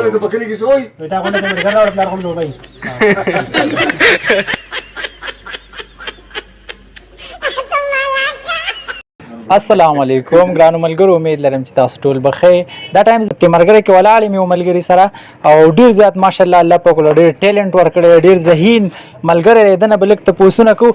Ojalá te paquete que soy. Está con el mercado ahora hablar con los país. السلام علیکم ګرانو ملګرو امید لرم چې تاسو ټول بخیر دا ټایم چې مرګره کې ولاړ مې ملګری سره او ډیر زیات ماشاءالله الله په کول ډیر ټیلنٹ ورکړي ډیر ذهین ملګری دنه بلک ته پوسونه کو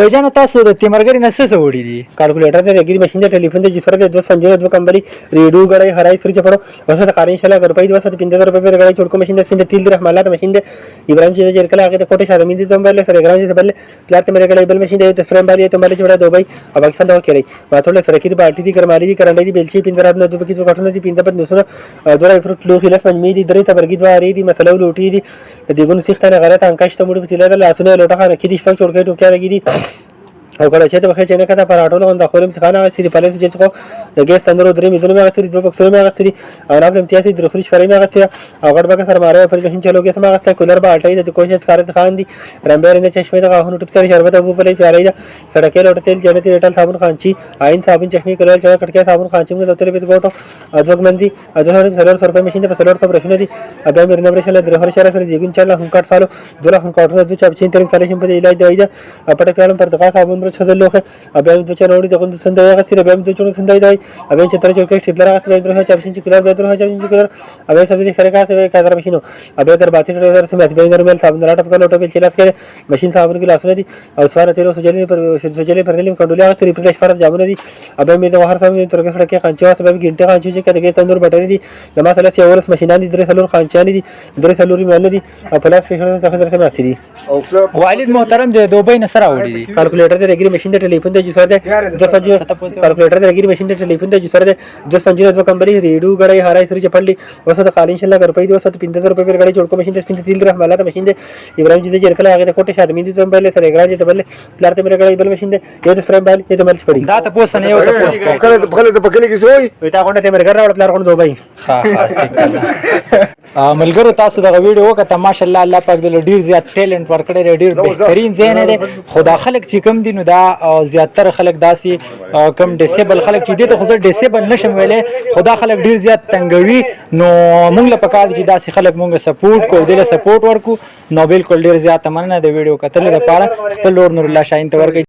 بیجان تاسو د تیمرګری نسه وړي دي کیلکولیټر د ګری ماشین د ټلیفون د جفر د 250 کمبلی ریډو غړای هراي فریج پړو وسه د کارین شلا روپۍ 250 روپۍ پر غړای چړکو ماشین د سپین د تیل رحمالات ماشین د ابراهیم چې د جرکل هغه د کوټه شادمین دي تمبل سره ګرام چې بل پلات مې غړای بل ماشین د فریم باندې تمبل چې وړا دوبای او پاکستان دا کړی ما ټول سره کې بالټي دي کرمالي دي کرنډي دي بلچي پیندراب نه دوه کې دوه کټونه دي پینده بد نسونه دوه فروټ لو خلاص من دي درې تبرګي دوه ری دي مسله لوټي دي د دېګونو سیختانه غلط انکاش ته مړ په تیل له اسونه لوټه خانه کې دي شپږ چورکې ټوکې راګي دي او کله چې ته بخې چې نه کته پراټو له غونډه خورم څخه نه سری پالیس چې څو د ګیس تندرو درې میزونه مې غسري دوه بکسونه مې غسري او نه بلم تیاسي د خوري شفرې مې غسري او غړ بګه سره ماره پر جهین چلو کې سم غسته کولر با اټای د کوشش کار خان دي رمبر نه چشمه ته غاهونو ټپ سره شربت ابو په لې پیارای دا سړکې لوټ تیل جنتی ریټل صابون خانچی عین صابون چشمه کولر چا کټکه صابون خانچی موږ تر به ګوټو ازوګ مندي ازوګ سره سره په ماشين په سره سره برښنه دي ادا مې نه برښنه در هر شهر سره دیګون چاله هم کټ سالو دله هم کټ د چا چین تر سره هم په علاج دی دا پټ کلم پر دغه صابون پر چدل لوخه ابه د چنوړي دغه د سندای هغه تیر به د چونو سندای دی ابه چې تر چوکې سټیپلر هغه تر درو چا چې کلر به درو چا چې کلر ابه سبزی خرکا ته کاغذ ماشینو ابه در باتی ډرایور سم به نرمل صابون راټ په لوټو په چلاس کې ماشين صابون کې لاسونه دي او سوار تیر سجلې پر لیم کډولې هغه تر په شپږ جامونه دي ابه مې د هر سم تر کې سره کې خانچا سبب ګنټه خانچو چې کده کې تندور بټري دي لما سره چې اورس ماشينان دي درې سلور خانچان دي درې سلوري مال دي او پلاس فیشن څخه درته ماتي دي والد محترم د دوبۍ نه سره وړي دي کیلکولیټر د ګری ماشین د ټلیفون د جوړه ده کیلکولیټر د ګری ماشین د ټلیفون د جوړه ده 250 کمبلی ریډو غړای هراي سره چپړلی وسه د قالین شلا روپۍ 250 روپۍ پر غړای چړکو ماشین د سپین تیل رحمالات ماشین د ابراهیم چې د جرکل هغه د کوټه شادمین دي تمبل سره ګرام چې بل پلار ته مې غړای بل ماشین د یو د فریم باندې ته مل پړي دا ته پوسټ نه یو ته پوسټ Ojalá te paquete que soy. وتا غونډه ته مرګر راوړ پلار غونډه دوبای ها ها ملګرو تاسو دا ویډیو وکړه ماشاءالله الله پاک دې ډیر زیات ټیلنٹ ورکړي ډیر بهترین ذهن دی خدا خلق چې کم دي نو دا زیاتره خلق داسي کم ډیسیبل خلق چې دي ته خو ډیسیبل نشم ویلې خدا خلق ډیر زیات تنګوي نو موږ له پکار چې داسي خلق موږ سپورټ کو دې له سپورټ ورکو نو بالکل ډیر زیات مننه د ویډیو کتل لپاره خپل نور الله شاهین ته ورکړي